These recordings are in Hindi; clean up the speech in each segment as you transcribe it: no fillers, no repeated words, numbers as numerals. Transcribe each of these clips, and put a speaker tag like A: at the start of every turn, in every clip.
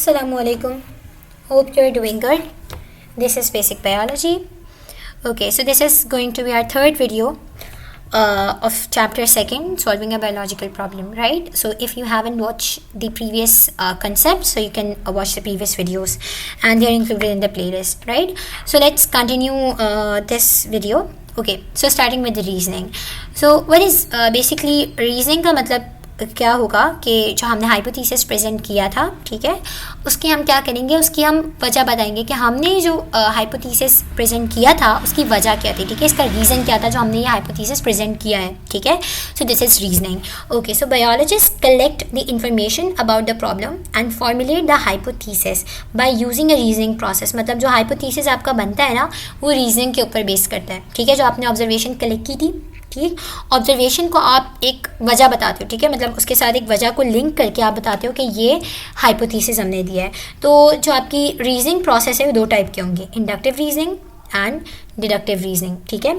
A: Assalamualaikum. Hope you're doing good. This is basic biology. Okay, so this is going to be our third video of chapter second, solving a biological problem, right? So if you haven't watched the previous concepts, so you can watch the previous videos and they are included in the playlist, right? So let's continue this video. Okay, so starting with the reasoning. So what is basically reasoning का मतलब क्या होगा कि जो हमने हाइपोथेसिस प्रेजेंट किया था, ठीक है, उसकी हम क्या करेंगे, उसकी हम वजह बताएंगे कि हमने जो हाइपोथेसिस प्रेजेंट किया था उसकी वजह क्या थी, ठीक है, इसका रीज़न क्या था जो हमने ये हाइपोथेसिस प्रेजेंट किया है, ठीक है. So this is reasoning. Okay, so biologist collect the information about the problem and formulate the hypothesis by using a reasoning process. मतलब जो हाइपोथेसिस आपका बनता है ना, वो रीजनिंग के ऊपर बेस करता है, ठीक है. जो आपने ऑब्जर्वेशन कलेक्ट की थी, ठीक, ऑब्जर्वेशन को आप एक वजह बताते हो, ठीक है, मतलब उसके साथ एक वजह को लिंक करके आप बताते हो कि ये हाइपोथेसिस हमने दिया है. तो जो आपकी रीजनिंग प्रोसेस है वो दो टाइप के होंगे, inductive reasoning and deductive reasoning, ठीक है.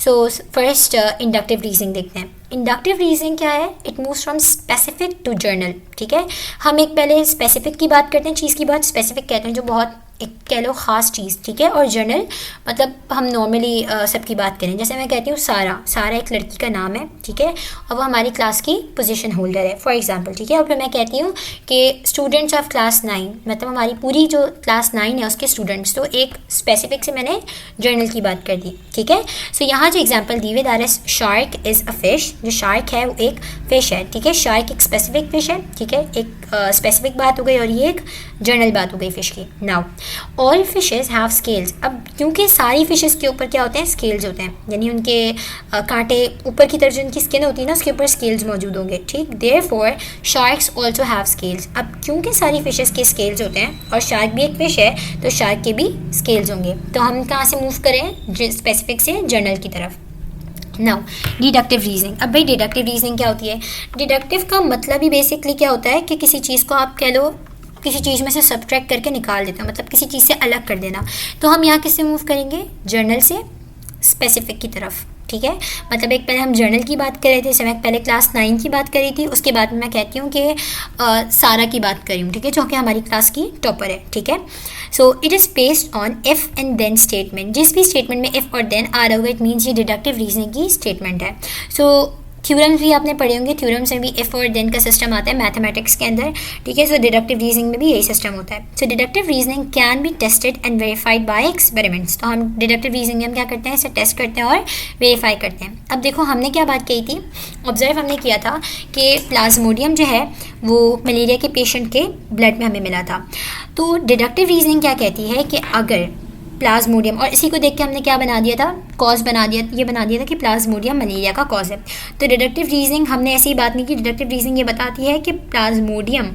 A: सो फर्स्ट इंडक्टिव रीजनिंग देखते हैं. इंडक्टिव रीजनिंग क्या है? It moves from specific to general, ठीक है. हम एक पहले स्पेसिफिक की बात करते हैं, चीज़ की बात स्पेसिफिक कहते हैं, जो बहुत एक कह लो ख़ास चीज़, ठीक है. और जनरल मतलब हम नॉर्मली सबकी बात करें. जैसे मैं कहती हूँ सारा एक लड़की का नाम है, ठीक है, और वो हमारी क्लास की पोजीशन होल्डर है, फॉर एग्जांपल, ठीक है. और फिर मैं कहती हूँ कि स्टूडेंट्स ऑफ क्लास 9, मतलब हमारी पूरी जो क्लास 9 है उसके स्टूडेंट्स. तो एक स्पेसिफिक से मैंने जनरल की बात कर दी, ठीक है. सो यहाँ जो एग्जाम्पल दी हुई that is shark is a fish. जो शार्क है वो एक फ़िश है, ठीक है. शार्क एक स्पेसिफिक फ़िश है, ठीक है, एक स्पेसिफिक बात हो गई, और ये एक जनरल बात हो गई फ़िश की. Now all fishes have scales. अब क्योंकि सारी फिशेज़ के ऊपर क्या होते हैं, स्केल्स होते हैं, यानी उनके कांटे ऊपर की तरफ जो उनकी स्किन होती है ना, उसके ऊपर स्केल्स मौजूद होंगे, ठीक. Therefore sharks also have scales. अब क्योंकि सारी फिशेज़ के स्केल्स होते हैं और शार्क भी एक फ़िश है, तो शार्क के भी स्केल्स होंगे. तो हम कहाँ से मूव करें, स्पेसिफिक से जनरल की तरफ. Now deductive reasoning. अब भाई डिडक्टिव रीजनिंग क्या होती है? डिडक्टिव का मतलब ही बेसिकली क्या होता है कि किसी चीज़ को आप कह लो किसी चीज़ में से सब्ट्रैक्ट करके निकाल देते हो, मतलब किसी चीज़ से अलग कर देना. तो हम यहाँ किससे मूव करेंगे, जनरल से स्पेसिफिक की तरफ, ठीक है. मतलब एक पहले हम जर्नल की बात कर रहे थे, जैसे मैं पहले क्लास 9 की बात करी थी, उसके बाद में मैं कहती हूँ कि सारा की बात करी हूँ, ठीक है, जो कि हमारी क्लास की टॉपर है, ठीक है. So it is based on if and then statement. जिस भी स्टेटमेंट में इफ़ और देन आ रहा होगा, इट मीन्स ये डिडक्टिव रीजनिंग की स्टेटमेंट है. सो थ्योरम्स भी आपने पढ़े होंगे, थ्योरम्स में भी इफ़ और देन का सिस्टम आता है मैथमेटिक्स के अंदर, ठीक है. सो डिडक्टिव रीजनिंग में भी यही सिस्टम होता है. So deductive reasoning can be tested and verified by experiments. तो हम डिडक्टिव रीजनिंग में हम क्या करते हैं, इसे टेस्ट करते हैं और वेरीफाई करते हैं. अब देखो हमने क्या बात कही थी, ऑब्जर्व हमने किया था कि प्लाज्मोडियम जो है वो मलेरिया के पेशेंट के ब्लड में हमें मिला था. तो डिडक्टिव रीजनिंग क्या कहती है कि अगर प्लाज्मोडियम, और इसी को देख के हमने क्या बना दिया था, कॉज बना दिया, ये बना दिया था कि प्लाज्मोडियम मलेरिया का कॉज है. तो डिडक्टिव रीजनिंग हमने ऐसी बात नहीं की. डिडक्टिव रीजनिंग ये बताती है कि प्लाज्मोडियम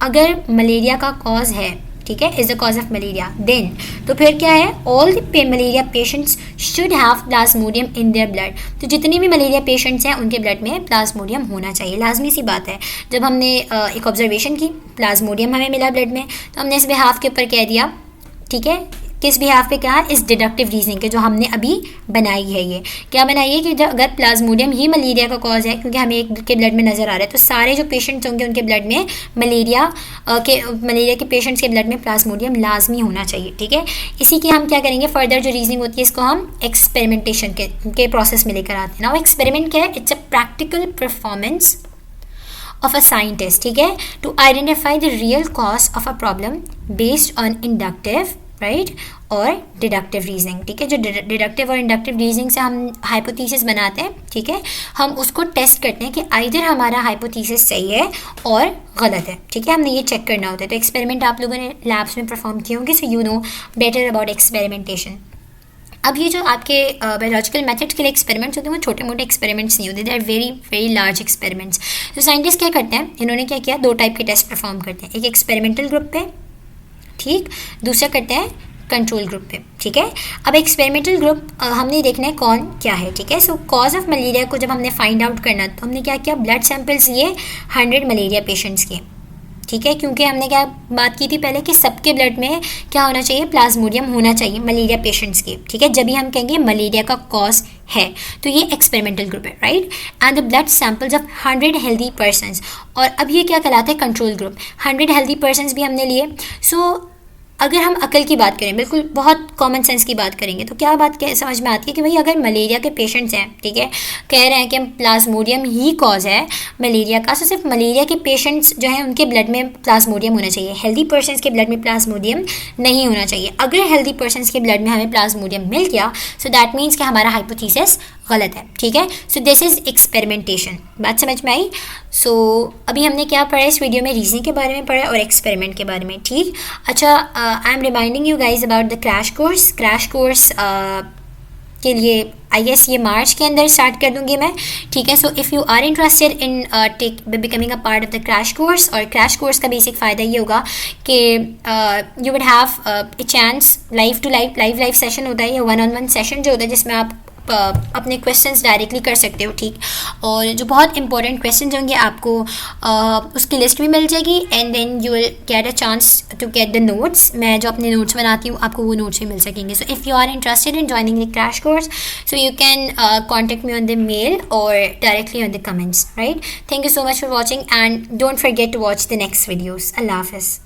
A: अगर मलेरिया का कॉज है, ठीक है, is the cause of malaria, then तो फिर क्या है, all the malaria patients should have plasmodium in their blood. तो जितने भी मलेरिया पेशेंट्स हैं उनके ब्लड में प्लाज्मोडियम होना चाहिए, लाजमी सी बात है. जब हमने एक ऑब्जर्वेशन की, प्लाज्मोडियम हमें मिला ब्लड में, तो हमने इस बिहाफ के ऊपर कह दिया, ठीक है, किस बिहाफ पे कहा, इस डिडक्टिव रीजनिंग के जो हमने अभी बनाई है. ये क्या बनाई है कि अगर प्लाज्मोडियम ही मलेरिया का कॉज है, क्योंकि हमें एक के ब्लड में नज़र आ रहा है, तो सारे जो पेशेंट्स होंगे उनके ब्लड में मलेरिया के पेशेंट्स के ब्लड में प्लाज्मोडियम लाजमी होना चाहिए, ठीक है. इसी की हम क्या करेंगे, फर्दर जो रीजनिंग होती है इसको हम एक्सपेरिमेंटेशन के प्रोसेस में लेकर आते हैं ना. एक्सपेरिमेंट क्या है, it's a practical performance of a scientist, ठीक है, to identify the real cause of a problem based on inductive, right, और डिडक्टिव रीजनिंग, ठीक है. जो डिडक्टिव और इंडक्टिव रीजनिंग से हम हाइपोथेसिस बनाते हैं, ठीक है, हम उसको टेस्ट करते हैं कि आइदर हमारा हाइपोथेसिस सही है और गलत है, ठीक है. हमने ये चेक करना होता है. तो एक्सपेरिमेंट आप लोगों ने लैब्स में परफॉर्म किए होंगे, so you know better about experimentation. अब ये जो आपके बायोलॉजिकल मेथड्स के लिए एक्सपेरिमेंट्स होते हैं वो छोटे मोटे एक्सपेरिमेंट्स नहीं होते, they are very very large experiments. तो साइंटिस्ट क्या करते हैं, इन्होंने क्या किया, दो टाइप के टेस्ट परफॉर्म करते हैं. एक एक्सपेरिमेंटल ग्रुप पे, ठीक, दूसरा करते हैं कंट्रोल ग्रुप पे, ठीक है. अब एक्सपेरिमेंटल ग्रुप हमने देखना है कौन क्या है, ठीक है. सो कॉज ऑफ मलेरिया को जब हमने फाइंड आउट करना, तो हमने क्या किया, ब्लड सैंपल्स लिए 100 मलेरिया पेशेंट्स के, ठीक है, क्योंकि हमने क्या बात की थी पहले कि सबके ब्लड में क्या होना चाहिए, प्लाज्मोडियम होना चाहिए मलेरिया पेशेंट्स के, ठीक है. जब भी हम कहेंगे मलेरिया का कॉज है, तो ये एक्सपेरिमेंटल ग्रुप है, right. And the blood samples of 100 healthy persons, और अब ये क्या कहलाता है, कंट्रोल ग्रुप। 100 हेल्दी पर्सनस भी हमने लिए। सो अगर हम अकल की बात करें, बिल्कुल बहुत कॉमन सेंस की बात करेंगे, तो क्या बात समझ में आती है कि भाई अगर मलेरिया के पेशेंट्स हैं, ठीक है, कह रहे हैं कि हम प्लाज्मोडियम ही कॉज है मलेरिया का, तो सिर्फ मलेरिया के पेशेंट्स जो हैं उनके ब्लड में प्लाज्मोडियम होना चाहिए, हेल्दी पर्सनस के ब्लड में प्लाज्मोडियम नहीं होना चाहिए। अगर हेल्दी पर्सनस के ब्लड में हमें प्लाज्मोडियम मिल गया, सो दैट मीन्स कि हमारा हाइपोथेसिस गलत है, ठीक है। सो दिस इज एक्सपेरिमेंटेशन, बात समझ में आई। सो अभी हमने क्या पढ़ा इस वीडियो में, रीजनिंग के बारे में पढ़ा और एक्सपेरिमेंट के बारे में, ठीक। अच्छा, I am reminding you guys about the crash course के लिए आई गेस ये मार्च के अंदर स्टार्ट कर दूंगी मैं, ठीक है। So if you are interested in becoming a part of the crash course, और क्रैश कोर्स का बेसिक फ़ायदा ये होगा कि you would have a chance, live to live session होता है, या 1-on-1 सेशन जो होता है जिसमें आप अपने क्वेश्चंस डायरेक्टली कर सकते हो, ठीक। और जो बहुत इंपॉर्टेंट क्वेश्चंस होंगे आपको उसकी लिस्ट भी मिल जाएगी, and then you will get a chance to get the notes. मैं जो अपने नोट्स बनाती हूँ आपको वो नोट्स भी मिल सकेंगे। So if you are interested in joining the crash course, so you can contact me on the mail or directly on the comments, right. Thank you so much for watching, and don't forget to watch the next videos. अल्लाह हाफ़िज़।